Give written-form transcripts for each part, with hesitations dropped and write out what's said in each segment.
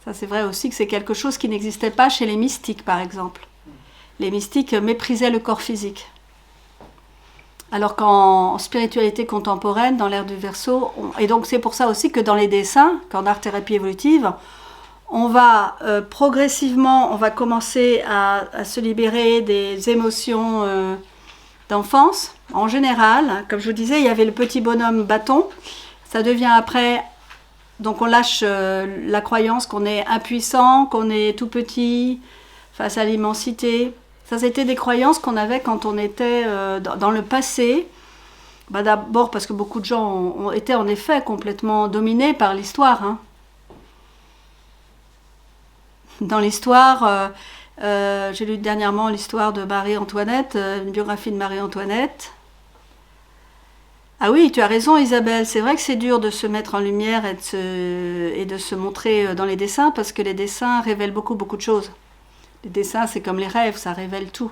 Ça, c'est vrai aussi que c'est quelque chose qui n'existait pas chez les mystiques, par exemple. Les mystiques méprisaient le corps physique. Alors qu'en spiritualité contemporaine, dans l'ère du Verseau, et donc c'est pour ça aussi que dans les dessins, qu'en art-thérapie évolutive, on va progressivement, on va commencer à se libérer des émotions d'enfance. En général, comme je vous disais, il y avait le petit bonhomme bâton. Ça devient après, donc on lâche la croyance qu'on est impuissant, qu'on est tout petit face à l'immensité. Ça, c'était des croyances qu'on avait quand on était dans le passé. D'abord parce que beaucoup de gens ont été en effet complètement dominés par l'histoire. Hein. Dans l'histoire, j'ai lu dernièrement l'histoire de Marie-Antoinette, une biographie de Marie-Antoinette. Ah oui, tu as raison Isabelle, c'est vrai que c'est dur de se mettre en lumière et de se montrer dans les dessins parce que les dessins révèlent beaucoup de choses. Les dessins, c'est comme les rêves, ça révèle tout.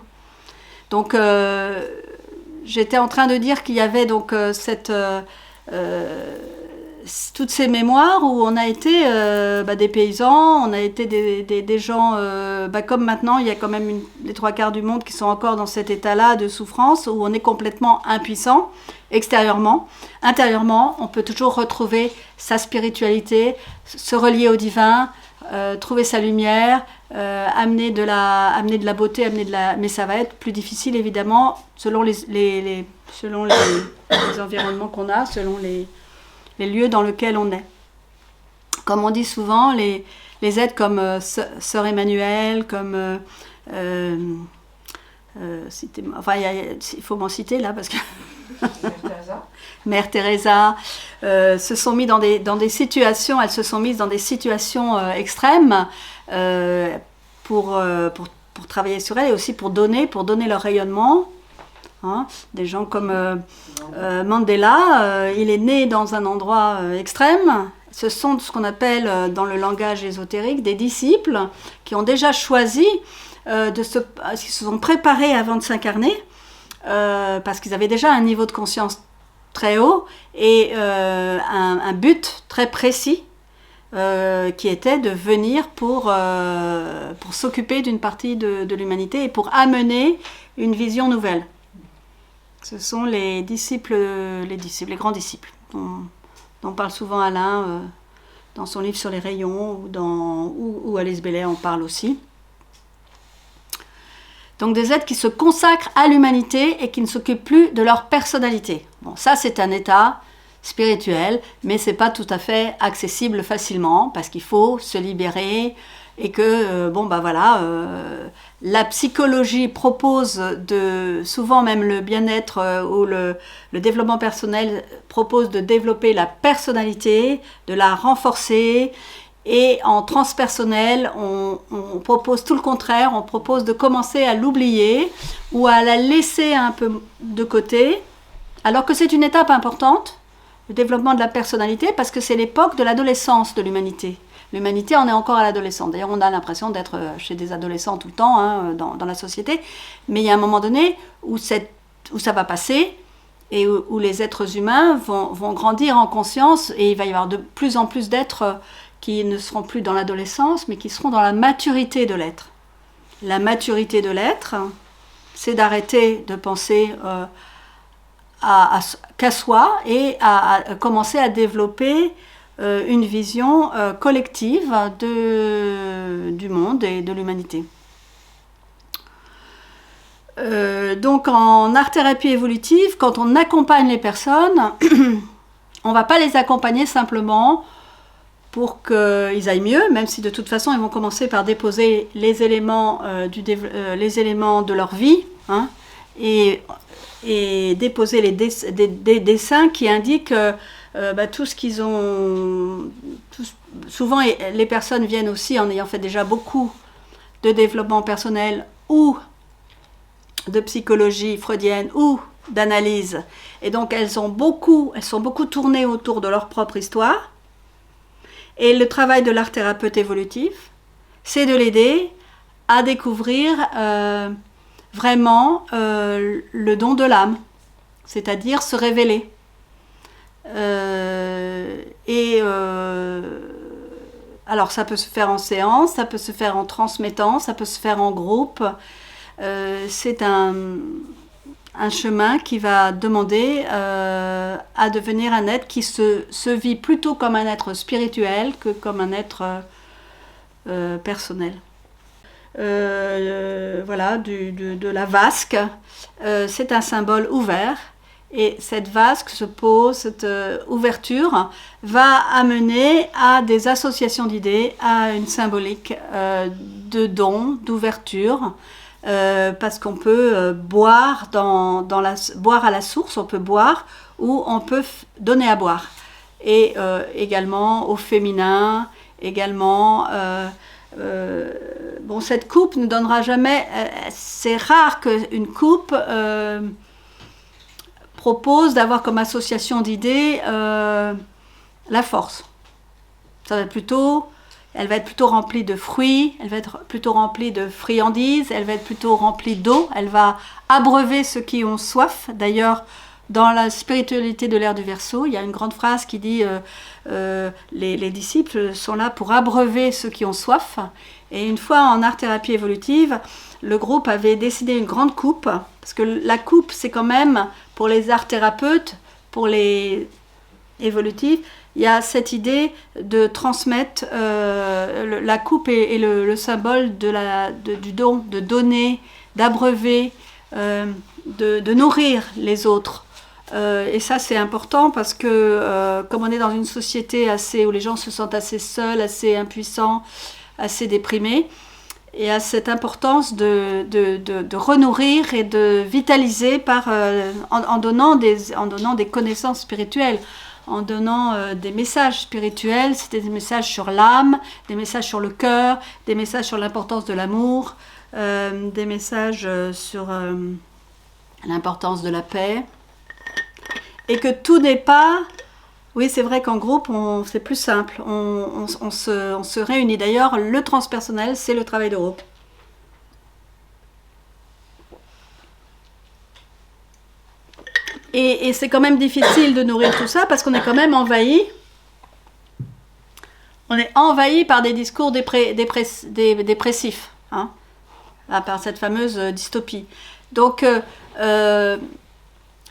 Donc, j'étais en train de dire qu'il y avait donc toutes ces mémoires où on a été des paysans, on a été des gens, comme maintenant, il y a quand même les 3/4 du monde qui sont encore dans cet état-là de souffrance, où on est complètement impuissant, extérieurement. Intérieurement, on peut toujours retrouver sa spiritualité, se relier au divin, trouver sa lumière, amener de la beauté, mais ça va être plus difficile évidemment selon les environnements qu'on a, selon les lieux dans lesquels on est. Comme on dit souvent, les êtres comme Sœur Emmanuelle, comme il faut m'en citer là parce que Mère Teresa se sont mis dans des situations, elles se sont mises dans des situations extrêmes pour travailler sur elles et aussi pour donner leur rayonnement. Hein, des gens comme Mandela, il est né dans un endroit extrême. Ce sont ce qu'on appelle dans le langage ésotérique des disciples qui ont déjà choisi qui se sont préparés avant de s'incarner parce qu'ils avaient déjà un niveau de conscience très haut et un but très précis qui était de venir pour s'occuper d'une partie de l'humanité et pour amener une vision nouvelle. Ce sont les grands disciples, dont parle souvent Alain dans son livre sur les rayons, ou Alice Bellet en parle aussi. Donc des êtres qui se consacrent à l'humanité et qui ne s'occupent plus de leur personnalité. Bon, ça c'est un état spirituel, mais c'est pas tout à fait accessible facilement, parce qu'il faut se libérer, et que, la psychologie propose souvent même le bien-être ou le développement personnel propose de développer la personnalité, de la renforcer, et en transpersonnel, on propose tout le contraire, on propose de commencer à l'oublier ou à la laisser un peu de côté, alors que c'est une étape importante, le développement de la personnalité, parce que c'est l'époque de l'adolescence de l'humanité. L'humanité en est encore à l'adolescence. D'ailleurs, on a l'impression d'être chez des adolescents tout le temps dans la société. Mais il y a un moment donné où ça va passer et où les êtres humains vont grandir en conscience et il va y avoir de plus en plus d'êtres qui ne seront plus dans l'adolescence, mais qui seront dans la maturité de l'être. La maturité de l'être, c'est d'arrêter de penser qu'à soi et à commencer à développer une vision collective du monde et de l'humanité. Donc en art-thérapie évolutive, quand on accompagne les personnes, on ne va pas les accompagner simplement pour qu'ils aillent mieux, même si de toute façon ils vont commencer par déposer les éléments de leur vie, hein, et déposer des dessins qui indiquent tout ce qu'ils ont. Souvent, les personnes viennent aussi en ayant fait déjà beaucoup de développement personnel ou de psychologie freudienne ou d'analyse. Et donc, elles sont beaucoup tournées autour de leur propre histoire. Et le travail de l'art-thérapeute évolutif, c'est de l'aider à découvrir vraiment le don de l'âme, c'est-à-dire se révéler. alors ça peut se faire en séance, ça peut se faire en transmettant, ça peut se faire en groupe. C'est un chemin qui va demander à devenir un être qui se vit plutôt comme un être spirituel que comme un être personnel. Voilà, de la vasque. C'est un symbole ouvert. Et cette vasque se pose, cette ouverture va amener à des associations d'idées, à une symbolique de don, d'ouverture, parce qu'on peut boire, boire à la source, on peut boire ou on peut donner à boire. Et également au féminin, également... bon, cette coupe ne donnera jamais... c'est rare qu'une coupe... propose d'avoir comme association d'idées la force. Elle va être plutôt remplie de fruits, elle va être plutôt remplie de friandises, elle va être plutôt remplie d'eau, elle va abreuver ceux qui ont soif. D'ailleurs, dans la spiritualité de l'ère du Verseau, il y a une grande phrase qui dit les disciples sont là pour abreuver ceux qui ont soif. Et une fois en art-thérapie évolutive, le groupe avait décidé une grande coupe, parce que la coupe, c'est quand même, pour les art-thérapeutes, pour les évolutifs, il y a cette idée de transmettre, la coupe est le symbole du don, de donner, d'abreuver, de nourrir les autres. Et ça, c'est important parce que, comme on est dans une société où les gens se sentent assez seuls, assez impuissants, assez déprimés, et à cette importance de renourrir et de vitaliser en donnant des connaissances spirituelles, en donnant des messages spirituels. C'était des messages sur l'âme, des messages sur le cœur, des messages sur l'importance de l'amour, des messages sur l'importance de la paix. Et que tout n'est pas... Oui, c'est vrai qu'en groupe, c'est plus simple. On se réunit. D'ailleurs, le transpersonnel, c'est le travail de groupe. Et c'est quand même difficile de nourrir tout ça parce qu'on est quand même envahi. On est envahi par des discours dépressifs, hein, par cette fameuse dystopie. Donc,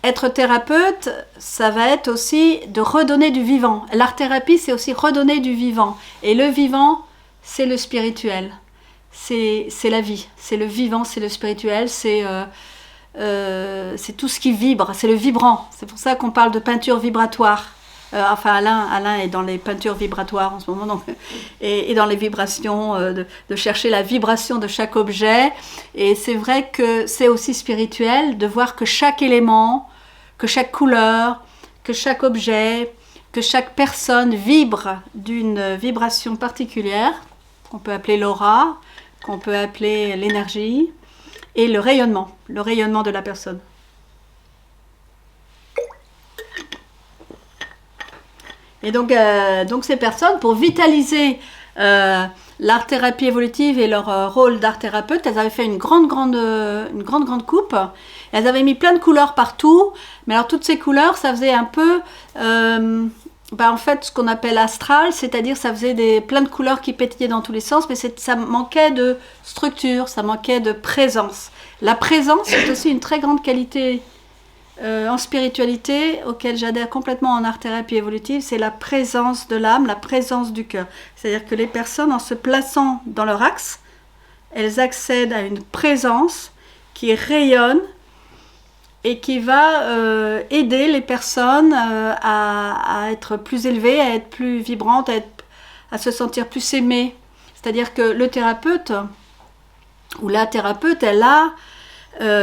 être thérapeute, ça va être aussi de redonner du vivant. L'art-thérapie, c'est aussi redonner du vivant. Et le vivant, c'est le spirituel. C'est la vie. C'est le vivant, c'est le spirituel, c'est tout ce qui vibre, c'est le vibrant. C'est pour ça qu'on parle de peinture vibratoire. Enfin, Alain est dans les peintures vibratoires en ce moment, donc, et dans les vibrations, de chercher la vibration de chaque objet. Et c'est vrai que c'est aussi spirituel de voir que chaque élément, que chaque couleur, que chaque objet, que chaque personne vibre d'une vibration particulière, qu'on peut appeler l'aura, qu'on peut appeler l'énergie, et le rayonnement de la personne. Et donc ces personnes, pour vitaliser l'art-thérapie évolutive et leur rôle d'art-thérapeute, elles avaient fait une grande coupe. Elles avaient mis plein de couleurs partout, mais alors toutes ces couleurs, ça faisait un peu, en fait, ce qu'on appelle astral, c'est-à-dire ça faisait plein de couleurs qui pétillaient dans tous les sens, mais ça manquait de structure, ça manquait de présence. La présence est aussi une très grande qualité en spiritualité, auquel j'adhère complètement en art-thérapie évolutive, c'est la présence de l'âme, la présence du cœur. C'est-à-dire que les personnes, en se plaçant dans leur axe, elles accèdent à une présence qui rayonne et qui va aider les personnes à être plus élevées, à être plus vibrantes, à se sentir plus aimées. C'est-à-dire que le thérapeute ou la thérapeute, elle a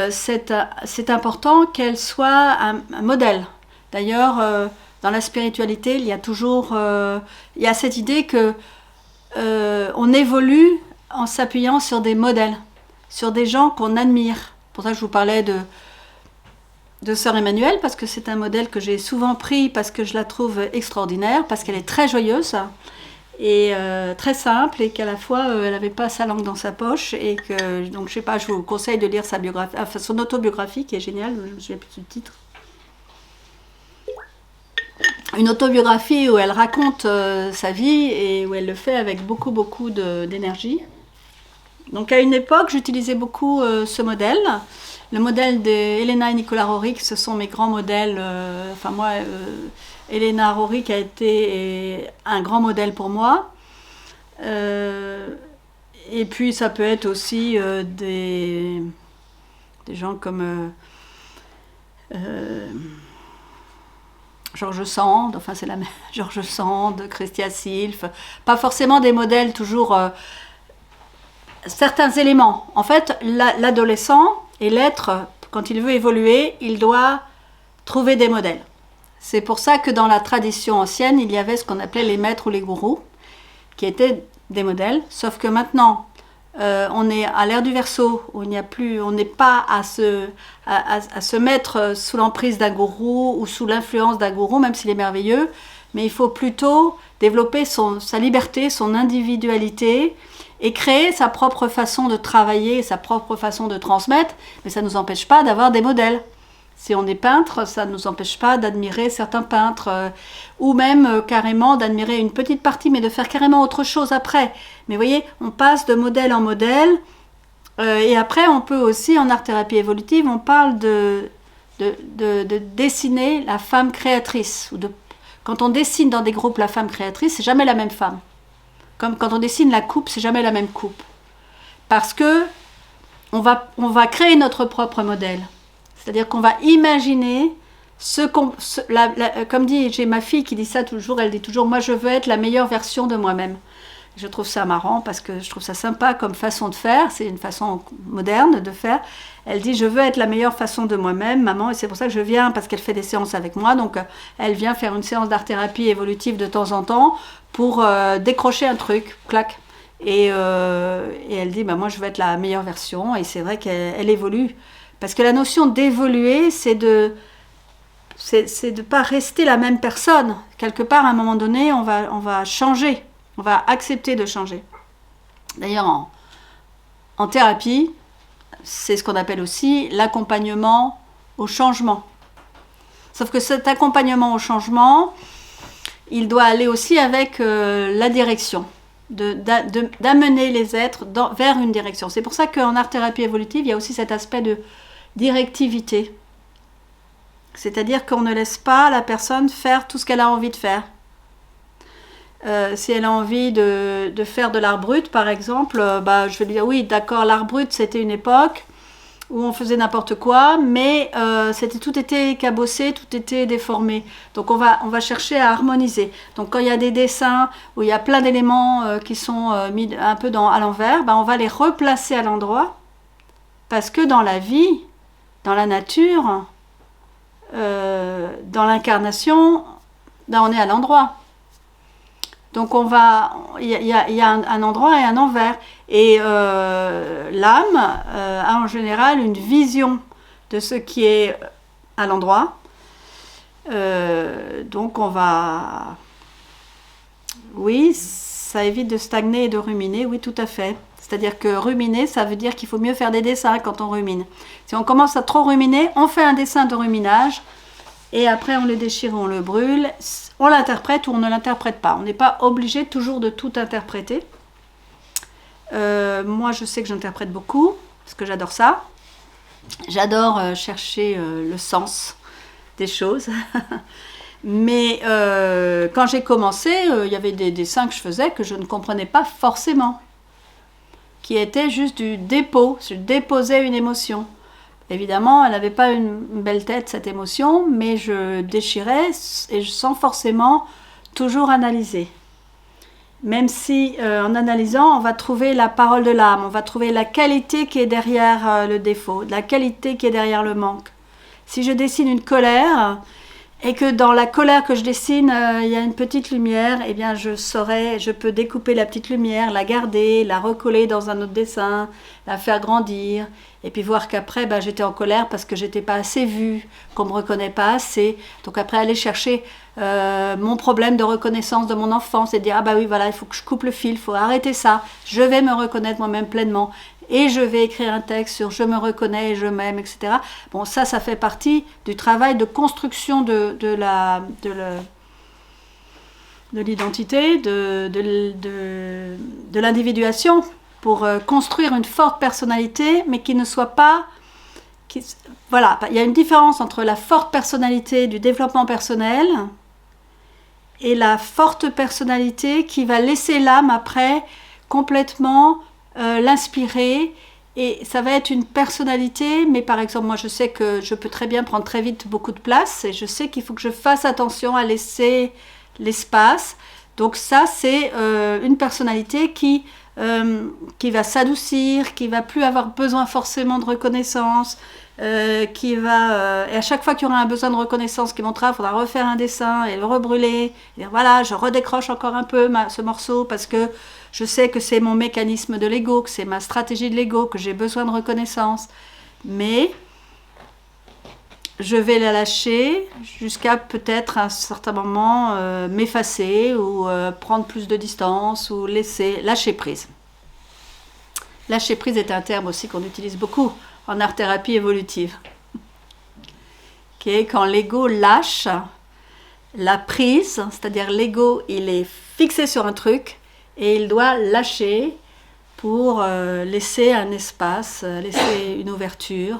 c'est important qu'elle soit un modèle. D'ailleurs, dans la spiritualité, il y a toujours il y a cette idée que on évolue en s'appuyant sur des modèles, sur des gens qu'on admire. Pour ça que je vous parlais de Sœur Emmanuelle, parce que c'est un modèle que j'ai souvent pris, parce que je la trouve extraordinaire, parce qu'elle est très joyeuse et très simple, et qu'à la fois elle n'avait pas sa langue dans sa poche, et que donc je sais pas, je vous conseille de lire sa biographie, enfin son autobiographie qui est géniale, je me souviens plus du titre. une autobiographie où elle raconte sa vie et où elle le fait avec beaucoup d'énergie. Donc à une époque, j'utilisais beaucoup ce modèle. Le modèle d'Elena et Nicolas Roerich, ce sont mes grands modèles. Elena Roerich a été un grand modèle pour moi. Et puis ça peut être aussi des gens comme George Sand, enfin c'est la même, George Sand, Christia Silf, pas forcément des modèles toujours certains éléments. En fait, l'adolescent et l'être, quand il veut évoluer, il doit trouver des modèles. C'est pour ça que dans la tradition ancienne, il y avait ce qu'on appelait les maîtres ou les gourous, qui étaient des modèles, sauf que maintenant, on est à l'ère du Verseau, où on n'est pas à se mettre sous l'emprise d'un gourou ou sous l'influence d'un gourou, même s'il est merveilleux, mais il faut plutôt développer sa liberté, son individualité, et créer sa propre façon de travailler, sa propre façon de transmettre, mais ça ne nous empêche pas d'avoir des modèles. Si on est peintre, ça ne nous empêche pas d'admirer certains peintres, ou même carrément d'admirer une petite partie, mais de faire carrément autre chose après. Mais vous voyez, on passe de modèle en modèle, et après on peut aussi, en art-thérapie évolutive, on parle de dessiner la femme créatrice. Quand on dessine dans des groupes la femme créatrice, c'est jamais la même femme. Comme quand on dessine la coupe, c'est jamais la même coupe. Parce que on va créer notre propre modèle. C'est-à-dire qu'on va imaginer comme dit, j'ai ma fille qui dit ça toujours, elle dit toujours, moi je veux être la meilleure version de moi-même. Je trouve ça marrant parce que je trouve ça sympa comme façon de faire, c'est une façon moderne de faire. Elle dit, je veux être la meilleure façon de moi-même, maman, et c'est pour ça que je viens, parce qu'elle fait des séances avec moi, donc elle vient faire une séance d'art-thérapie évolutive de temps en temps pour décrocher un truc, clac. Et elle dit, moi je veux être la meilleure version, et c'est vrai qu'elle évolue. Parce que la notion d'évoluer, c'est de pas rester la même personne. Quelque part, à un moment donné, on va changer. On va accepter de changer. D'ailleurs, en thérapie, c'est ce qu'on appelle aussi l'accompagnement au changement. Sauf que cet accompagnement au changement, il doit aller aussi avec la direction. D'amener les êtres vers une direction. C'est pour ça qu'en art-thérapie évolutive, il y a aussi cet aspect de directivité. C'est-à-dire qu'on ne laisse pas la personne faire tout ce qu'elle a envie de faire. Si elle a envie de faire de l'art brut, par exemple, je vais lui dire, oui, d'accord, l'art brut, c'était une époque où on faisait n'importe quoi, mais tout était cabossé, tout était déformé. Donc on va chercher à harmoniser. Donc quand il y a des dessins où il y a plein d'éléments qui sont mis un peu à l'envers, on va les replacer à l'endroit, parce que dans la vie, dans la nature, dans l'incarnation, on est à l'endroit. Donc il y a un endroit et un envers. Et l'âme a en général une vision de ce qui est à l'endroit. Donc oui, ça évite de stagner et de ruminer, oui, tout à fait. C'est-à-dire que ruminer, ça veut dire qu'il faut mieux faire des dessins quand on rumine. Si on commence à trop ruminer, on fait un dessin de ruminage, et après on le déchire, on le brûle, on l'interprète ou on ne l'interprète pas. On n'est pas obligé toujours de tout interpréter. Moi, je sais que j'interprète beaucoup, parce que j'adore ça. J'adore chercher le sens des choses. Mais quand j'ai commencé, il y avait des dessins que je faisais que je ne comprenais pas forcément, qui étaient juste du dépôt. Je déposais une émotion. Évidemment, elle n'avait pas une belle tête, cette émotion, mais je déchirais et sans forcément toujours analyser. Même si, en analysant, on va trouver la parole de l'âme, on va trouver la qualité qui est derrière le défaut, la qualité qui est derrière le manque. Si je dessine une colère, et que dans la colère que je dessine, il y a une petite lumière, eh bien je peux découper la petite lumière, la garder, la recoller dans un autre dessin, la faire grandir, et puis voir qu'après, j'étais en colère parce que j'étais pas assez vue, qu'on me reconnaît pas assez. Donc après, aller chercher mon problème de reconnaissance de mon enfance et dire, oui, voilà, il faut que je coupe le fil, il faut arrêter ça, je vais me reconnaître moi-même pleinement. Et je vais écrire un texte sur je me reconnais et je m'aime, etc. Bon, ça fait partie du travail de construction de l'identité, de l'individuation, pour construire une forte personnalité, mais qui ne soit pas... voilà, il y a une différence entre la forte personnalité du développement personnel et la forte personnalité qui va laisser l'âme après complètement l'inspirer. Et ça va être une personnalité, mais par exemple, moi je sais que je peux très bien prendre très vite beaucoup de place, et je sais qu'il faut que je fasse attention à laisser l'espace. Donc ça, c'est une personnalité qui va s'adoucir, qui va plus avoir besoin forcément de reconnaissance, qui va... et à chaque fois qu'il y aura un besoin de reconnaissance qui montera, il faudra refaire un dessin et le rebrûler. Et dire, voilà, je redécroche encore un peu ce morceau parce que je sais que c'est mon mécanisme de l'ego, que c'est ma stratégie de l'ego, que j'ai besoin de reconnaissance. Mais je vais la lâcher jusqu'à peut-être à un certain moment m'effacer ou prendre plus de distance ou lâcher prise. Lâcher prise est un terme aussi qu'on utilise beaucoup en art-thérapie évolutive. Okay, quand l'ego lâche la prise, c'est-à-dire l'ego, il est fixé sur un truc et il doit lâcher pour laisser un espace, laisser une ouverture.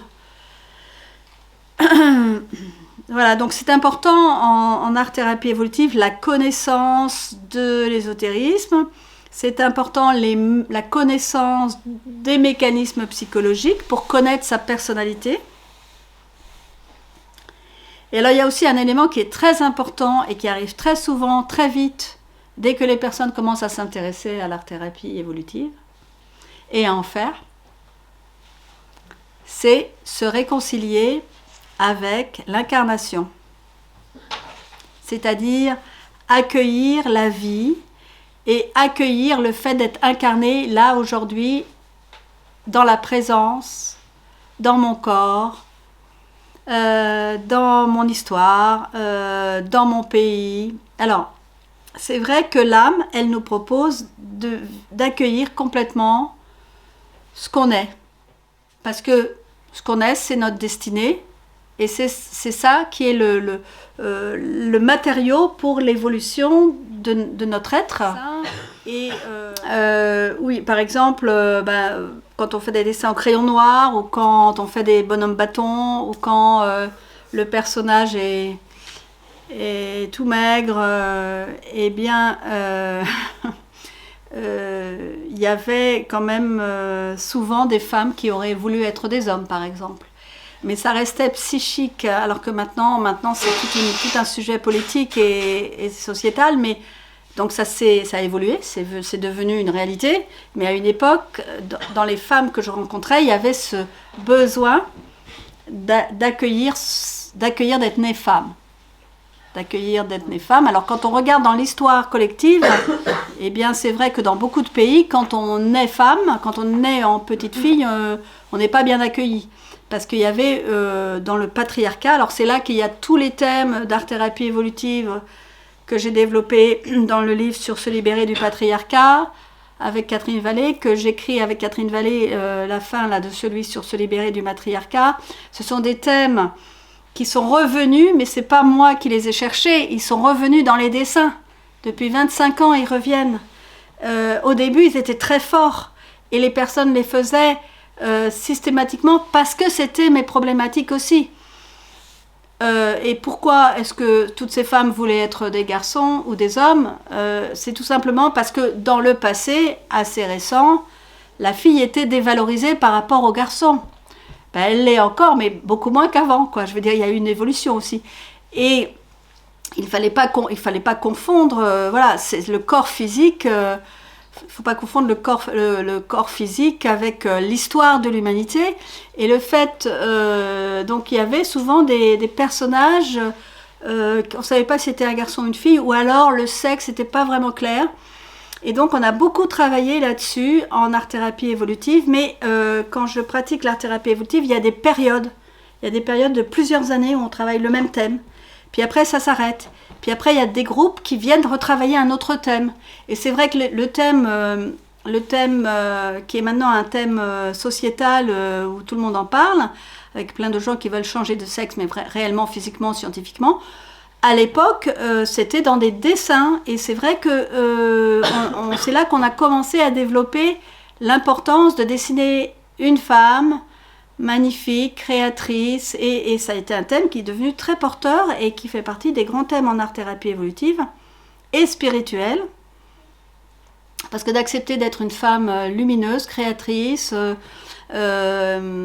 Voilà, donc c'est important en art-thérapie évolutive, la connaissance de l'ésotérisme, c'est important la connaissance des mécanismes psychologiques pour connaître sa personnalité. Et là, il y a aussi un élément qui est très important et qui arrive très souvent, très vite, dès que les personnes commencent à s'intéresser à l'art-thérapie évolutive et à en faire, c'est se réconcilier avec l'incarnation, c'est-à-dire accueillir la vie et accueillir le fait d'être incarné là aujourd'hui, dans la présence, dans mon corps, dans mon histoire, dans mon pays. Alors, c'est vrai que l'âme, elle nous propose d'accueillir complètement ce qu'on est, parce que ce qu'on est, c'est notre destinée. Et c'est ça qui est le matériau pour l'évolution de notre être. Et oui, par exemple, quand on fait des dessins au crayon noir, ou quand on fait des bonhommes bâtons, ou quand le personnage est tout maigre, eh bien, il y avait quand même souvent des femmes qui auraient voulu être des hommes, par exemple. Mais ça restait psychique, alors que maintenant c'est tout un sujet politique et sociétal, mais donc ça a évolué, c'est devenu une réalité. Mais à une époque, dans les femmes que je rencontrais, il y avait ce besoin d'accueillir d'être née femme. D'accueillir d'être née femme. Alors quand on regarde dans l'histoire collective, eh bien c'est vrai que dans beaucoup de pays, quand on est femme, quand on est en petite fille, on n'est pas bien accueilli. Parce qu'il y avait dans le patriarcat, alors c'est là qu'il y a tous les thèmes d'art-thérapie évolutive que j'ai développés dans le livre sur se libérer du patriarcat avec Catherine Vallée, que j'écris avec Catherine Vallée la fin là, de celui sur se libérer du matriarcat. Ce sont des thèmes qui sont revenus, mais c'est pas moi qui les ai cherchés, ils sont revenus dans les dessins. Depuis 25 ans, ils reviennent. Au début, ils étaient très forts et les personnes les faisaient systématiquement parce que c'était mes problématiques aussi. Et pourquoi est-ce que toutes ces femmes voulaient être des garçons ou des hommes? C'est tout simplement parce que dans le passé, assez récent, la fille était dévalorisée par rapport au garçon. Ben, elle l'est encore, mais beaucoup moins qu'avant, quoi. Je veux dire, il y a eu une évolution aussi. Et il fallait pas confondre, voilà, c'est le corps physique. Il ne faut pas confondre le corps physique avec l'histoire de l'humanité. Et le fait, donc il y avait souvent des personnages, on ne savait pas si c'était un garçon ou une fille, ou alors le sexe n'était pas vraiment clair. Et donc on a beaucoup travaillé là-dessus en art-thérapie évolutive, mais quand je pratique l'art-thérapie évolutive, il y a des périodes. Il y a des périodes de plusieurs années où on travaille le même thème. Puis après, ça s'arrête. Puis après, il y a des groupes qui viennent retravailler un autre thème. Et c'est vrai que le thème qui est maintenant un thème sociétal où tout le monde en parle, avec plein de gens qui veulent changer de sexe, mais réellement, physiquement, scientifiquement, à l'époque, c'était dans des dessins, et c'est vrai que c'est là qu'on a commencé à développer l'importance de dessiner une femme magnifique, créatrice, et ça a été un thème qui est devenu très porteur et qui fait partie des grands thèmes en art-thérapie évolutive et spirituelle. Parce que d'accepter d'être une femme lumineuse, créatrice, libre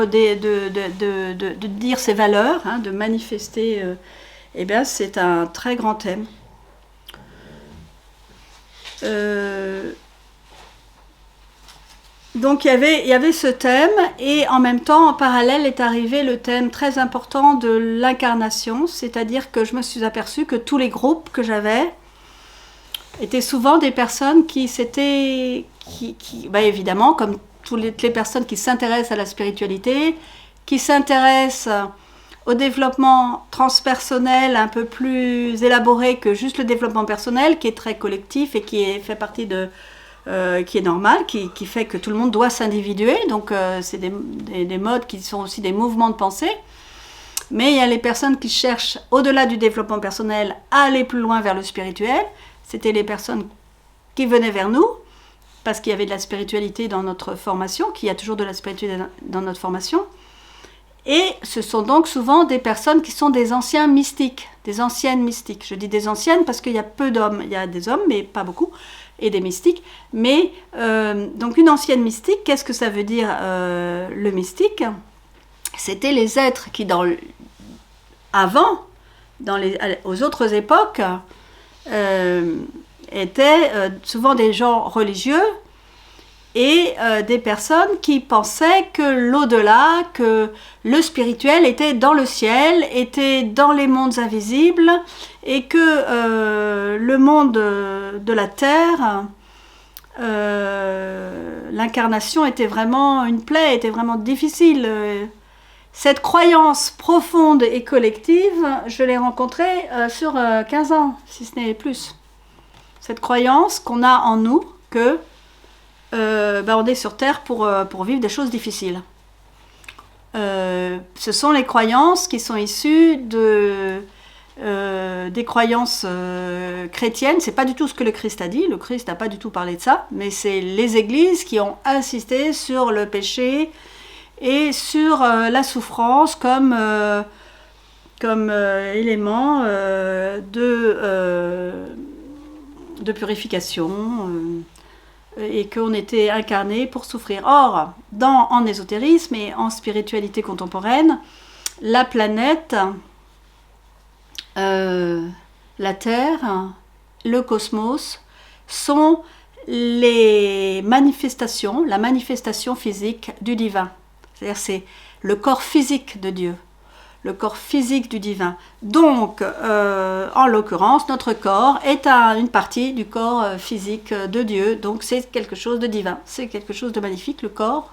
de dire ses valeurs, hein, de manifester, eh bien c'est un très grand thème. Donc il y avait ce thème, et en même temps, en parallèle, est arrivé le thème très important de l'incarnation, c'est-à-dire que je me suis aperçue que tous les groupes que j'avais étaient souvent des personnes qui bah évidemment, comme toutes les personnes qui s'intéressent à la spiritualité, qui s'intéressent au développement transpersonnel un peu plus élaboré que juste le développement personnel, qui est très collectif et fait partie qui est normal, qui fait que tout le monde doit s'individuer. Donc c'est des modes qui sont aussi des mouvements de pensée. Mais il y a les personnes qui cherchent, au-delà du développement personnel, à aller plus loin vers le spirituel. C'était les personnes qui venaient vers nous, parce qu'il y avait de la spiritualité dans notre formation, qu'il y a toujours de la spiritualité dans notre formation. Et ce sont donc souvent des personnes qui sont des anciens mystiques, des anciennes mystiques. Je dis des anciennes parce qu'il y a peu d'hommes, il y a des hommes, mais pas beaucoup, et des mystiques. Mais donc une ancienne mystique, qu'est-ce que ça veut dire le mystique? C'était les êtres qui, avant, aux autres époques, étaient souvent des gens religieux et des personnes qui pensaient que l'au-delà, que le spirituel était dans le ciel, était dans les mondes invisibles, et que le monde de la terre, l'incarnation était vraiment une plaie, était vraiment difficile. Cette croyance profonde et collective, je l'ai rencontrée sur 15 ans, si ce n'est plus. Cette croyance qu'on a en nous que on est sur Terre pour vivre des choses difficiles. Ce sont les croyances qui sont issues des croyances chrétiennes. C'est pas du tout ce que le Christ a dit. Le Christ n'a pas du tout parlé de ça, mais c'est les églises qui ont insisté sur le péché et sur la souffrance comme élément de purification, et qu'on était incarné pour souffrir. Or, en ésotérisme et en spiritualité contemporaine, la planète, la Terre, le cosmos sont la manifestation physique du divin. C'est-à-dire c'est le corps physique de Dieu, le corps physique du divin. Donc, en l'occurrence, notre corps est une partie du corps physique de Dieu. Donc, c'est quelque chose de divin, c'est quelque chose de magnifique, le corps.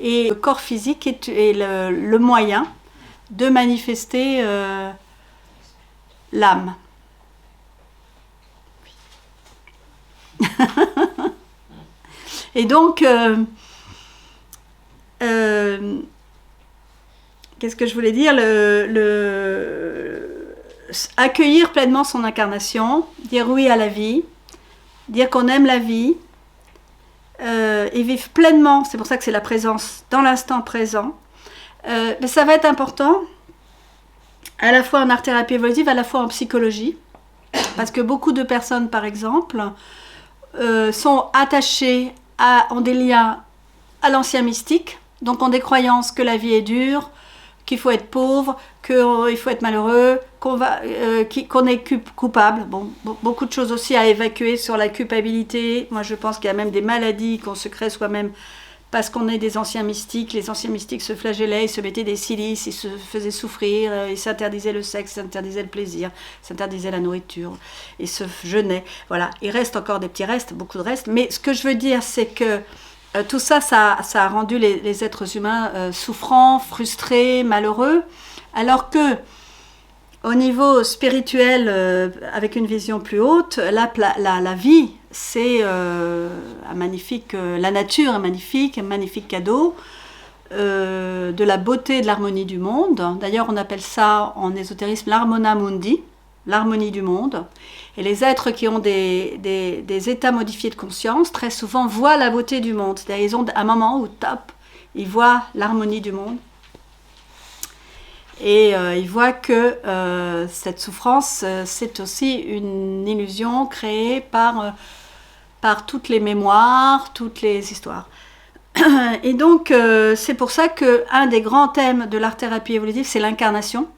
Et le corps physique est le moyen de manifester l'âme. Et donc, qu'est-ce que je voulais dire, accueillir pleinement son incarnation, dire oui à la vie, dire qu'on aime la vie, et vivre pleinement, c'est pour ça que c'est la présence dans l'instant présent. Mais ça va être important, à la fois en art-thérapie évolutive, à la fois en psychologie, parce que beaucoup de personnes, par exemple, sont attachées, ont des liens à l'ancien mystique, donc ont des croyances que la vie est dure, qu'il faut être pauvre, qu'il faut être malheureux, qu'on est coupable. Bon, beaucoup de choses aussi à évacuer sur la culpabilité. Moi, je pense qu'il y a même des maladies qu'on se crée soi-même parce qu'on est des anciens mystiques. Les anciens mystiques se flagellaient, ils se mettaient des silices, ils se faisaient souffrir, ils s'interdisaient le sexe, ils s'interdisaient le plaisir, ils s'interdisaient la nourriture, ils se jeûnaient. Voilà, il reste encore des petits restes, beaucoup de restes. Mais ce que je veux dire, c'est que tout ça, ça a rendu les êtres humains souffrants, frustrés, malheureux, alors que au niveau spirituel, avec une vision plus haute, la vie, c'est un magnifique, la nature est magnifique, un magnifique cadeau. de la beauté et de l'harmonie du monde. D'ailleurs, on appelle ça en ésotérisme l'harmona mundi, l'harmonie du monde. Et les êtres qui ont des états modifiés de conscience, très souvent, voient la beauté du monde. C'est-à-dire, ils ont un moment où, top, ils voient l'harmonie du monde. Et ils voient que cette souffrance, c'est aussi une illusion créée par toutes les mémoires, toutes les histoires. Et donc, c'est pour ça qu'un des grands thèmes de l'art-thérapie évolutive, c'est l'incarnation,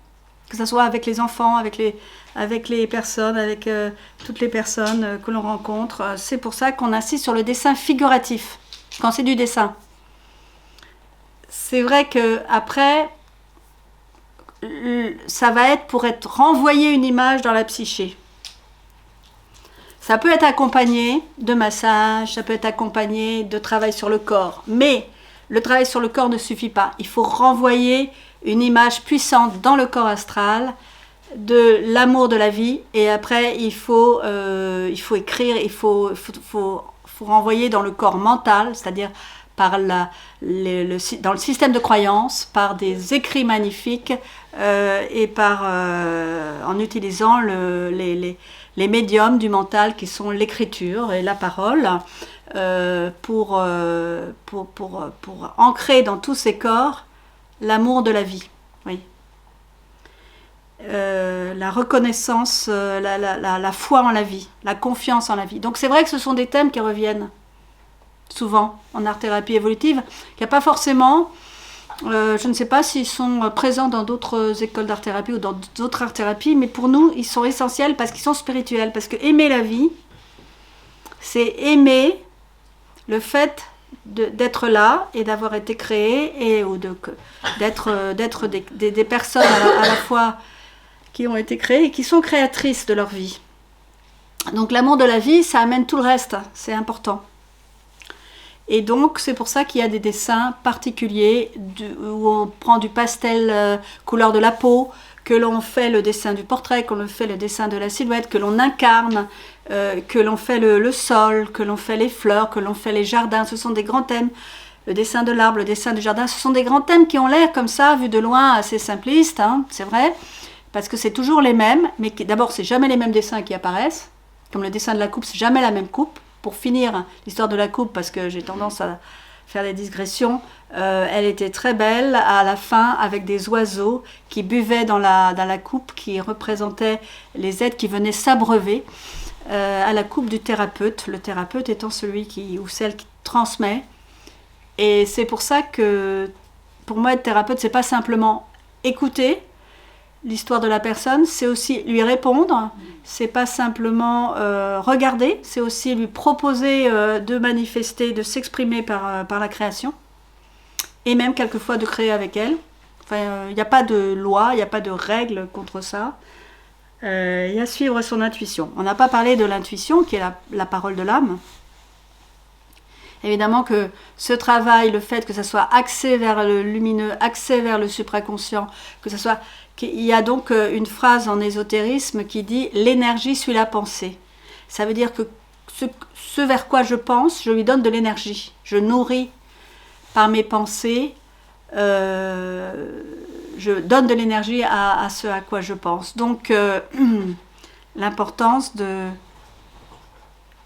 que ce soit avec les enfants, avec les personnes, avec toutes les personnes que l'on rencontre. C'est pour ça qu'on insiste sur le dessin figuratif, quand c'est du dessin. C'est vrai qu'après, ça va être pour être renvoyé une image dans la psyché. Ça peut être accompagné de massage, ça peut être accompagné de travail sur le corps. Mais le travail sur le corps ne suffit pas. Il faut renvoyer une image puissante dans le corps astral de l'amour de la vie. Et après, il faut écrire, il faut renvoyer dans le corps mental, c'est-à-dire dans le système de croyance, par des écrits magnifiques et en utilisant les médiums du mental qui sont l'écriture et la parole pour ancrer dans tous ces corps l'amour de la vie. Oui. La reconnaissance, la foi en la vie, la confiance en la vie. Donc c'est vrai que ce sont des thèmes qui reviennent souvent en art-thérapie évolutive, qu'il n'y a pas forcément, je ne sais pas s'ils sont présents dans d'autres écoles d'art-thérapie ou dans d'autres art-thérapies, mais pour nous, ils sont essentiels parce qu'ils sont spirituels, parce que aimer la vie, c'est aimer le fait d'être là et d'avoir été créé, ou d'être des personnes à la fois qui ont été créées et qui sont créatrices de leur vie. Donc l'amour de la vie, ça amène tout le reste, c'est important. Et donc, c'est pour ça qu'il y a des dessins particuliers où on prend du pastel couleur de la peau, que l'on fait le dessin du portrait, que l'on fait le dessin de la silhouette, que l'on incarne, que l'on fait le sol, que l'on fait les fleurs, que l'on fait les jardins. Ce sont des grands thèmes. Le dessin de l'arbre, le dessin du jardin, ce sont des grands thèmes qui ont l'air comme ça, vu de loin, assez simplistes, hein, c'est vrai, parce que c'est toujours les mêmes, mais d'abord, c'est jamais les mêmes dessins qui apparaissent. Comme le dessin de la coupe, c'est jamais la même coupe. Pour finir l'histoire de la coupe, parce que j'ai tendance à faire des digressions, elle était très belle à la fin avec des oiseaux qui buvaient dans la coupe qui représentait les êtres qui venaient s'abreuver à la coupe du thérapeute, le thérapeute étant celui ou celle qui transmet. Et c'est pour ça que pour moi être thérapeute, c'est pas simplement écouter l'histoire de la personne, c'est aussi lui répondre, c'est pas simplement regarder, c'est aussi lui proposer de manifester, de s'exprimer par la création, et même quelquefois de créer avec elle. Enfin, il n'y a pas de loi, il n'y a pas de règle contre ça. Il y a suivre son intuition. On n'a pas parlé de l'intuition, qui est la parole de l'âme. Évidemment que ce travail, le fait que ça soit axé vers le lumineux, axé vers le supraconscient, que ça soit... Il y a donc une phrase en ésotérisme qui dit « l'énergie suit la pensée ». Ça veut dire que ce vers quoi je pense, je lui donne de l'énergie. Je nourris par mes pensées, je donne de l'énergie à ce à quoi je pense. Donc, l'importance de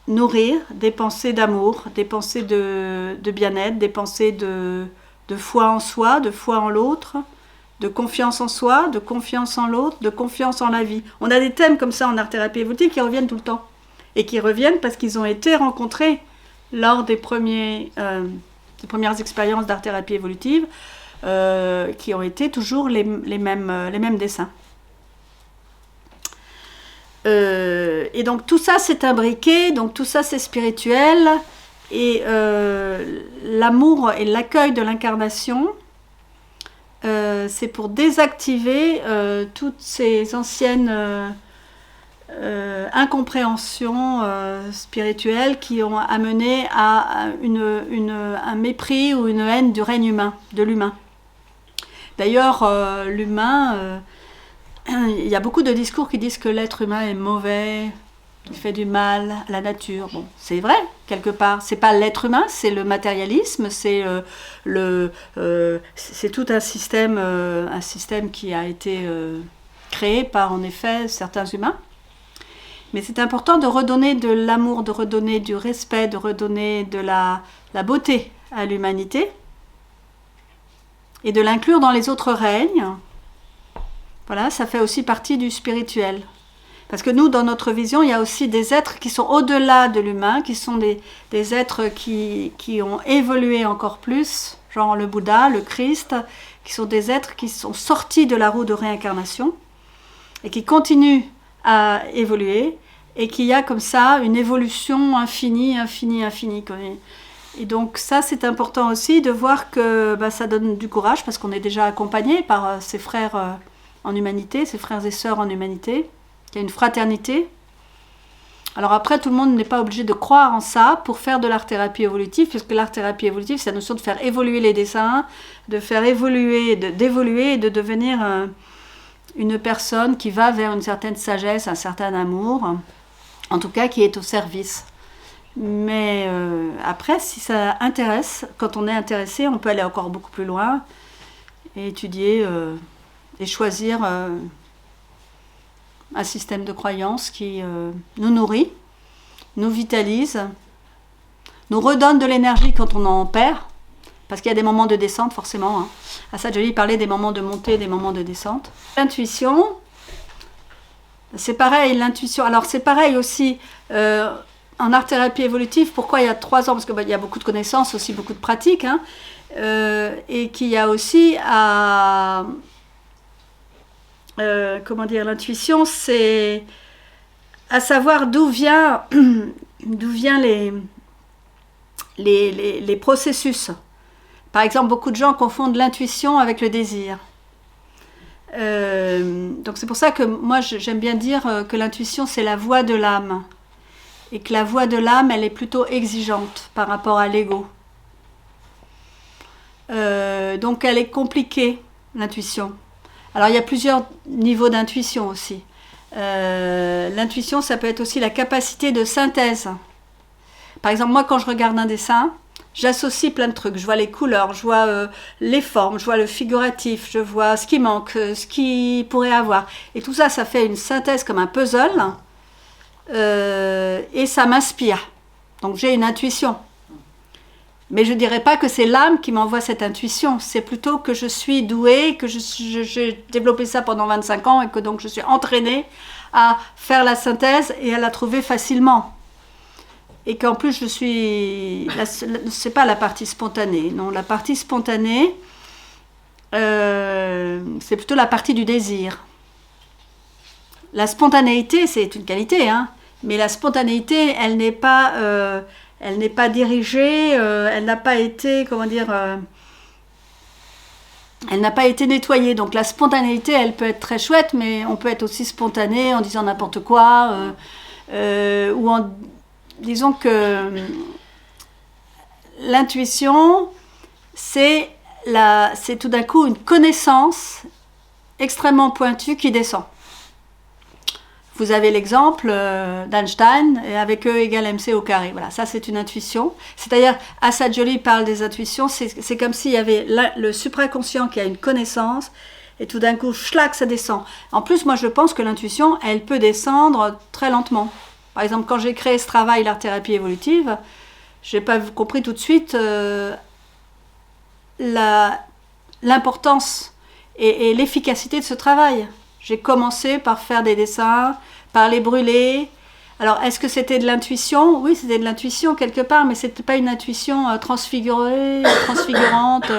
nourrir des pensées d'amour, des pensées de bien-être, des pensées de foi en soi, de foi en l'autre, de confiance en soi, de confiance en l'autre, de confiance en la vie. On a des thèmes comme ça en art-thérapie évolutive qui reviennent tout le temps. Et qui reviennent parce qu'ils ont été rencontrés lors des premières expériences d'art-thérapie évolutive, qui ont été toujours les mêmes dessins. Et donc tout ça c'est imbriqué, donc tout ça c'est spirituel, et l'amour et l'accueil de l'incarnation, c'est pour désactiver toutes ces anciennes incompréhensions spirituelles qui ont amené à un mépris ou une haine du règne humain, de l'humain. D'ailleurs, l'humain, il y a beaucoup de discours qui disent que l'être humain est mauvais, qu'il fait du mal à la nature. Bon, c'est vrai, quelque part. C'est pas l'être humain, c'est le matérialisme, c'est tout un système qui a été créé par, en effet, certains humains. Mais c'est important de redonner de l'amour, de redonner du respect, de redonner de la beauté à l'humanité et de l'inclure dans les autres règnes. Voilà, ça fait aussi partie du spirituel. Parce que nous, dans notre vision, il y a aussi des êtres qui sont au-delà de l'humain, qui sont des êtres qui ont évolué encore plus, genre le Bouddha, le Christ, qui sont des êtres qui sont sortis de la roue de réincarnation et qui continuent à évoluer, et qu'il y a comme ça une évolution infinie. Et donc ça, c'est important aussi de voir que ça donne du courage, parce qu'on est déjà accompagné par ses frères en humanité, ses frères et sœurs en humanité. Il y a une fraternité. Alors après, tout le monde n'est pas obligé de croire en ça pour faire de l'art-thérapie évolutive, puisque l'art-thérapie évolutive, c'est la notion de faire évoluer les dessins, de faire évoluer, d'évoluer et de devenir une personne qui va vers une certaine sagesse, un certain amour, en tout cas qui est au service. Mais après, si ça intéresse, quand on est intéressé, on peut aller encore beaucoup plus loin et étudier et choisir un système de croyance qui nous nourrit, nous vitalise, nous redonne de l'énergie quand on en perd, parce qu'il y a des moments de descente forcément. Hein. Asad Joly parlait des moments de montée, des moments de descente. L'intuition, c'est pareil, l'intuition. Alors c'est pareil aussi en art-thérapie évolutive. Pourquoi il y a 3 ans? Parce qu'il y a beaucoup de connaissances, aussi beaucoup de pratiques, hein, et qu'il y a aussi l'intuition, c'est à savoir d'où vient les processus. Par exemple, beaucoup de gens confondent l'intuition avec le désir. Donc c'est pour ça que moi j'aime bien dire que l'intuition c'est la voix de l'âme, et que la voix de l'âme elle est plutôt exigeante par rapport à l'ego. Donc elle est compliquée, l'intuition. Alors il y a plusieurs niveaux d'intuition aussi. L'intuition, ça peut être aussi la capacité de synthèse. Par exemple, moi quand je regarde un dessin, j'associe plein de trucs. Je vois les couleurs, je vois les formes, je vois le figuratif, je vois ce qui manque, ce qui pourrait avoir. Et tout ça, ça fait une synthèse comme un puzzle, et ça m'inspire. Donc j'ai une intuition. Mais je ne dirais pas que c'est l'âme qui m'envoie cette intuition. C'est plutôt que je suis douée, que j'ai développé ça pendant 25 ans et que donc je suis entraînée à faire la synthèse et à la trouver facilement. Et qu'en plus je suis... c'est pas la partie spontanée. Non, la partie spontanée, c'est plutôt la partie du désir. La spontanéité, c'est une qualité, hein, mais la spontanéité, elle n'est pas dirigée, elle n'a pas été, elle n'a pas été nettoyée. Donc la spontanéité, elle peut être très chouette, mais on peut être aussi spontané en disant n'importe quoi, ou en... Disons que l'intuition, c'est tout d'un coup une connaissance extrêmement pointue qui descend. Vous avez l'exemple d'Einstein, et avec E égale MC au carré. Voilà, ça c'est une intuition. C'est-à-dire, Asad Joly parle des intuitions, c'est comme s'il y avait le supraconscient qui a une connaissance, et tout d'un coup, schlac, ça descend. En plus, moi je pense que l'intuition, elle peut descendre très lentement. Par exemple, quand j'ai créé ce travail, l'art-thérapie évolutive, je n'ai pas compris tout de suite l'importance et l'efficacité de ce travail. J'ai commencé par faire des dessins, par les brûler. Alors, est-ce que c'était de l'intuition? Oui, c'était de l'intuition quelque part, mais ce n'était pas une intuition transfigurante,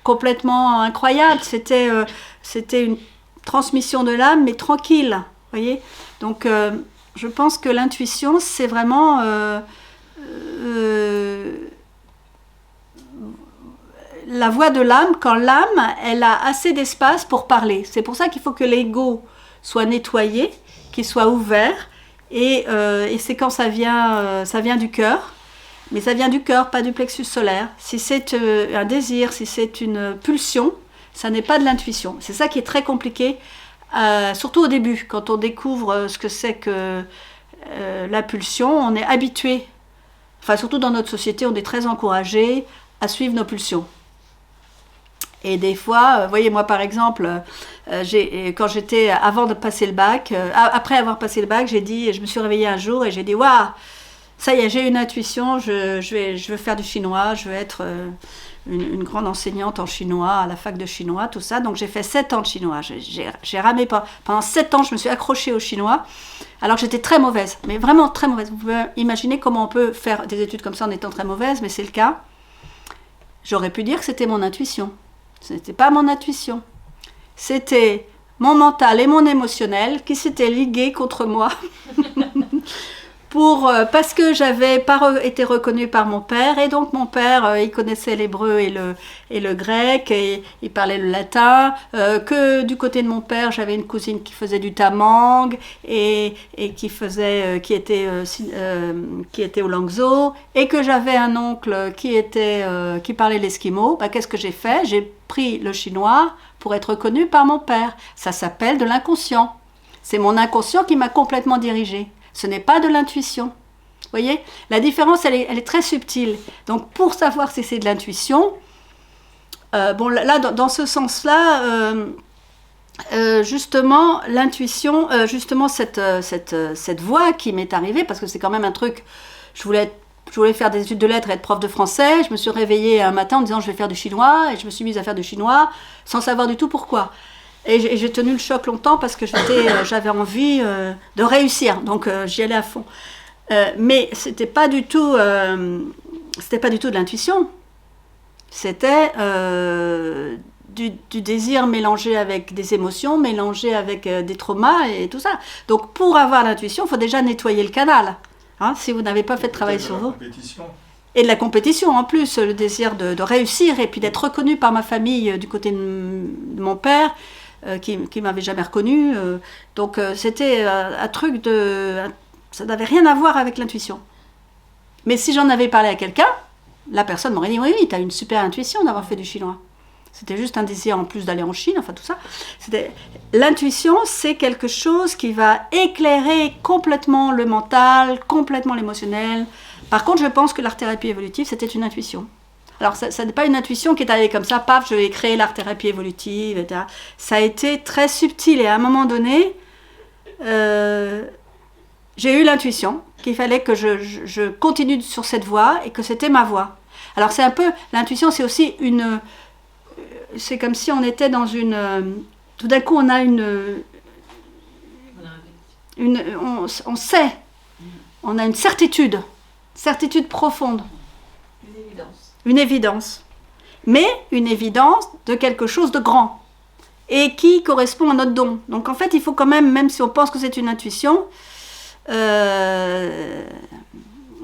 complètement incroyable. C'était une transmission de l'âme, mais tranquille. Voyez? Donc, je pense que l'intuition, c'est vraiment la voix de l'âme, quand l'âme, elle a assez d'espace pour parler. C'est pour ça qu'il faut que l'ego soit nettoyé, qu'il soit ouvert, et c'est quand ça vient du cœur, mais ça vient du cœur, pas du plexus solaire. Si c'est un désir, si c'est une pulsion, ça n'est pas de l'intuition. C'est ça qui est très compliqué. Surtout au début, quand on découvre ce que c'est que la pulsion, on est habitué. enfin surtout dans notre société, on est très encouragé à suivre nos pulsions. Et des fois, vous voyez, moi par exemple, quand j'étais, avant de passer le bac, après avoir passé le bac, je me suis réveillée un jour et j'ai dit, waouh, ça y est, j'ai une intuition, je veux faire du chinois, je veux être une grande enseignante en chinois, à la fac de chinois, tout ça. Donc j'ai fait 7 ans de chinois. J'ai ramé pendant 7 ans, je me suis accrochée au chinois, alors que j'étais très mauvaise, mais vraiment très mauvaise. Vous pouvez imaginer comment on peut faire des études comme ça en étant très mauvaise, mais c'est le cas. J'aurais pu dire que c'était mon intuition. Ce n'était pas mon intuition. C'était mon mental et mon émotionnel qui s'étaient ligués contre moi parce que j'avais pas été reconnue par mon père. Et donc mon père, il connaissait l'hébreu et le grec, et il parlait le latin. Que du côté de mon père, j'avais une cousine qui faisait du tamang et qui était au Langso, et que j'avais un oncle qui parlait l'esquimau. Qu'est-ce que j'ai fait? J'ai pris le chinois pour être reconnue par mon père. Ça s'appelle de l'inconscient. C'est mon inconscient qui m'a complètement dirigée. Ce n'est pas de l'intuition. Vous voyez? La différence, elle est très subtile. Donc, pour savoir si c'est de l'intuition, là, dans ce sens-là, justement, l'intuition, justement, cette voix qui m'est arrivée, parce que c'est quand même un truc, je voulais faire des études de lettres et être prof de français. Je me suis réveillée un matin en me disant je vais faire du chinois, et je me suis mise à faire du chinois sans savoir du tout pourquoi. Et j'ai tenu le choc longtemps parce que j'avais envie de réussir, donc j'y allais à fond. Mais c'était pas du tout de l'intuition. C'était du désir mélangé avec des émotions, mélangé avec des traumas et tout ça. Donc pour avoir l'intuition, il faut déjà nettoyer le canal. Hein, si vous n'avez pas fait de travail sur vous. Et de la compétition en plus, le désir de réussir et puis d'être reconnu par ma famille du côté de mon père, qui m'avait jamais reconnu. Donc c'était un truc ça n'avait rien à voir avec l'intuition. Mais si j'en avais parlé à quelqu'un, la personne m'aurait dit oui, tu as une super intuition d'avoir fait du chinois. C'était juste un désir en plus d'aller en Chine, enfin tout ça. L'intuition, c'est quelque chose qui va éclairer complètement le mental, complètement l'émotionnel. Par contre, je pense que l'art-thérapie évolutive, c'était une intuition. Alors, ça n'est pas une intuition qui est allée comme ça, paf, je vais créer l'art-thérapie évolutive, etc. Ça a été très subtil, et à un moment donné, j'ai eu l'intuition qu'il fallait que je continue sur cette voie, et que c'était ma voie. Alors, c'est un peu, l'intuition, c'est aussi c'est comme si on était dans tout d'un coup, on a on sait, on a une certitude profonde. Une évidence. Mais une évidence de quelque chose de grand. Et qui correspond à notre don. Donc en fait, il faut quand même si on pense que c'est une intuition,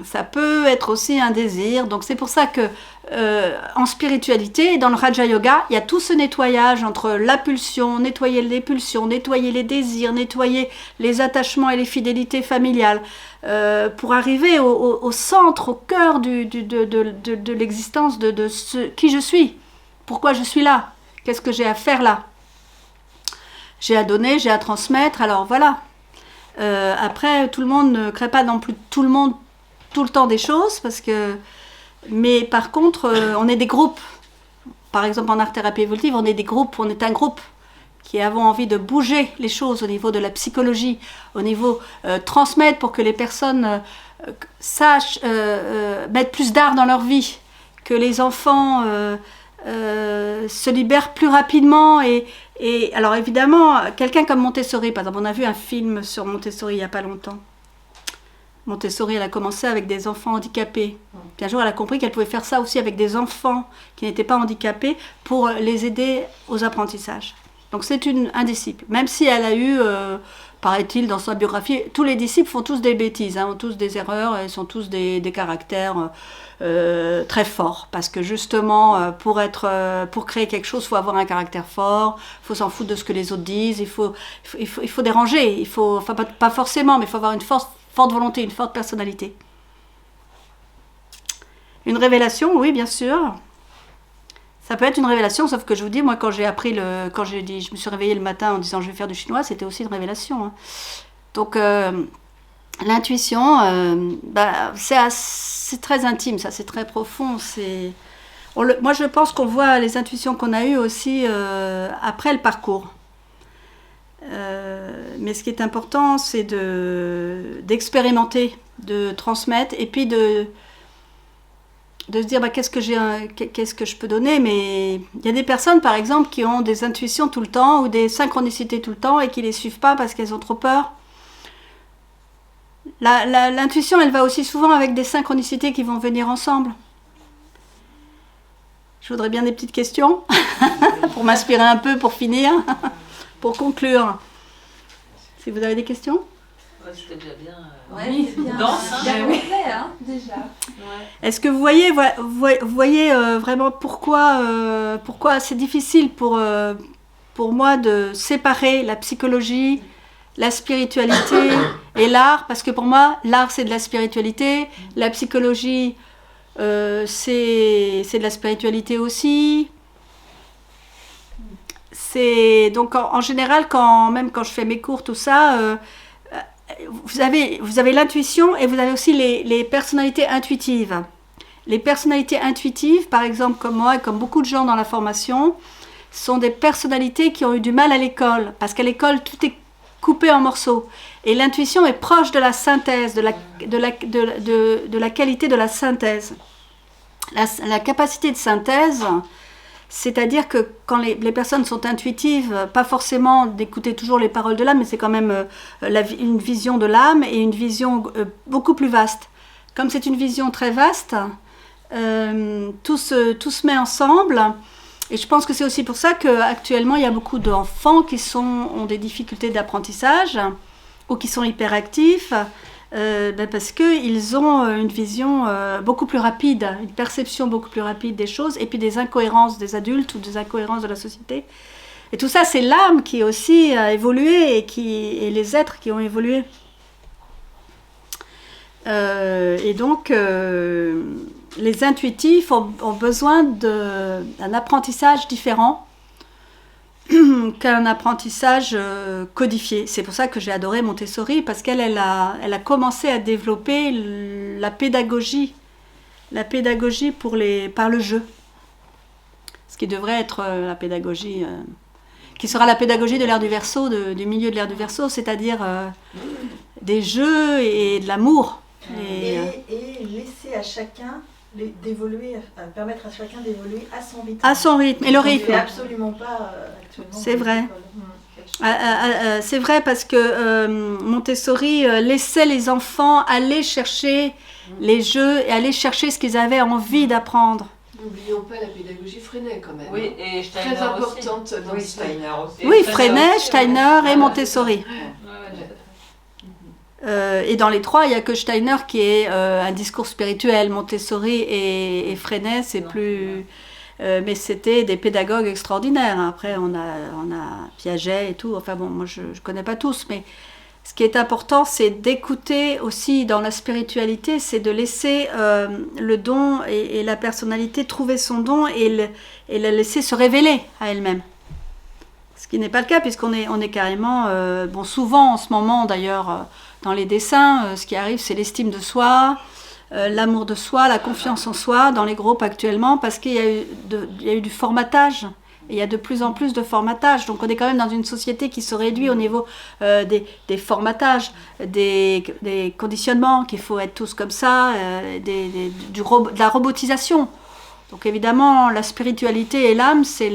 ça peut être aussi un désir. Donc c'est pour ça que en spiritualité, dans le Raja Yoga, il y a tout ce nettoyage entre la pulsion, nettoyer les pulsions, nettoyer les désirs, nettoyer les attachements et les fidélités familiales, pour arriver au centre, au cœur de l'existence de qui je suis, pourquoi je suis là, qu'est-ce que j'ai à faire là. J'ai à donner, j'ai à transmettre, alors voilà. Après, tout le monde ne crée pas non plus tout le temps des choses, mais par contre, on est des groupes. Par exemple, en art-thérapie évolutive, on est des groupes, on est un groupe qui avons envie de bouger les choses au niveau de la psychologie, au niveau transmettre pour que les personnes sachent mettre plus d'art dans leur vie, que les enfants se libèrent plus rapidement. Et alors évidemment, quelqu'un comme Montessori, par exemple, on a vu un film sur Montessori il n'y a pas longtemps. Montessori, elle a commencé avec des enfants handicapés. Puis un jour, elle a compris qu'elle pouvait faire ça aussi avec des enfants qui n'étaient pas handicapés pour les aider aux apprentissages. Donc c'est un disciple. Même si elle a eu, paraît-il, dans sa biographie, tous les disciples font tous des bêtises, ont tous des erreurs, ils sont tous des caractères très forts. Parce que justement, pour créer quelque chose, il faut avoir un caractère fort, il faut s'en foutre de ce que les autres disent, il faut déranger, enfin pas forcément, mais il faut avoir une forte volonté, une forte personnalité. Une révélation, oui, bien sûr. Ça peut être une révélation, sauf que je vous dis, moi, quand je me suis réveillée le matin en disant je vais faire du chinois, c'était aussi une révélation. Hein. Donc, l'intuition, c'est c'est très intime, ça, c'est très profond. Moi, je pense qu'on voit les intuitions qu'on a eues aussi après le parcours. Mais ce qui est important, c'est d'expérimenter, de transmettre, et puis de se dire qu'est-ce que je peux donner. Mais il y a des personnes, par exemple, qui ont des intuitions tout le temps ou des synchronicités tout le temps et qui ne les suivent pas parce qu'elles ont trop peur. L'intuition, elle va aussi souvent avec des synchronicités qui vont venir ensemble. Je voudrais bien des petites questions pour m'inspirer un peu, pour finir, pour conclure. Si vous avez des questions? Ouais, c'était déjà bien. Oui, c'est bien. Bien complet, hein, déjà. Ouais. Est-ce que vous voyez vraiment pourquoi c'est difficile pour moi de séparer la psychologie, la spiritualité et l'art? Parce que pour moi, l'art, c'est de la spiritualité, la psychologie, c'est de la spiritualité aussi. Donc en général, même quand je fais mes cours, tout ça, vous avez l'intuition et vous avez aussi les personnalités intuitives. Les personnalités intuitives, par exemple comme moi et comme beaucoup de gens dans la formation, sont des personnalités qui ont eu du mal à l'école, parce qu'à l'école, tout est coupé en morceaux. Et l'intuition est proche de la synthèse, de la qualité de la synthèse. La capacité de synthèse, c'est-à-dire que quand les personnes sont intuitives, pas forcément d'écouter toujours les paroles de l'âme, mais c'est quand même une vision de l'âme et une vision beaucoup plus vaste. Comme c'est une vision très vaste, tout se met ensemble. Et je pense que c'est aussi pour ça qu'actuellement, il y a beaucoup d'enfants qui ont des difficultés d'apprentissage ou qui sont hyperactifs. Parce qu'ils ont une vision beaucoup plus rapide, une perception beaucoup plus rapide des choses, et puis des incohérences des adultes ou des incohérences de la société. Et tout ça, c'est l'âme qui aussi a évolué et les êtres qui ont évolué. Et donc, les intuitifs ont besoin d'un apprentissage différent qu'un apprentissage codifié. C'est pour ça que j'ai adoré Montessori, parce qu'elle a commencé à développer la pédagogie par le jeu. Ce qui devrait être la pédagogie, qui sera la pédagogie de l'ère du Verseau, du milieu de l'ère du Verseau, c'est-à-dire des jeux et de l'amour. Et laisser à chacun d'évoluer, permettre à chacun d'évoluer à son rythme. À son rythme, et le rythme. On ne fait absolument pas actuellement. C'est vrai. C'est vrai parce que Montessori laissait les enfants aller chercher les jeux et aller chercher ce qu'ils avaient envie d'apprendre. N'oublions pas la pédagogie Freinet quand même. Oui, et Steiner très importante aussi. dans Steiner aussi. Oui, Freinet, Steiner et Montessori. Et dans les trois, il n'y a que Steiner qui est un discours spirituel. Montessori et Freinet, c'est plus... mais c'était des pédagogues extraordinaires. Après, on a Piaget et tout. Enfin bon, moi, je ne connais pas tous. Mais ce qui est important, c'est d'écouter aussi dans la spiritualité, c'est de laisser le don et la personnalité trouver son don et la laisser se révéler à elle-même. Ce qui n'est pas le cas, puisqu'on est carrément... souvent, en ce moment, d'ailleurs... Dans les dessins, ce qui arrive, c'est l'estime de soi, l'amour de soi, la confiance en soi, dans les groupes actuellement, parce qu'il y a eu du formatage. Et il y a de plus en plus de formatage. Donc on est quand même dans une société qui se réduit au niveau des formatages, des conditionnements, qu'il faut être tous comme ça, de la robotisation. Donc évidemment, la spiritualité et l'âme, c'est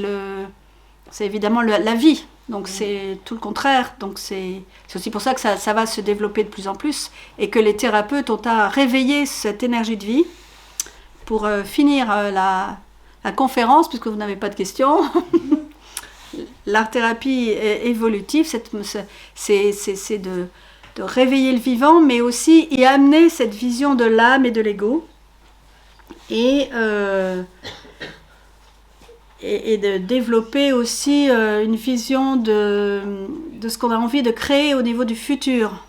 évidemment la vie. Donc c'est tout le contraire. Donc c'est aussi pour ça que ça va se développer de plus en plus et que les thérapeutes ont à réveiller cette énergie de vie pour finir la conférence, puisque vous n'avez pas de questions. L'art-thérapie évolutive, c'est de réveiller le vivant, mais aussi y amener cette vision de l'âme et de l'ego. Et de développer aussi une vision de ce qu'on a envie de créer au niveau du futur.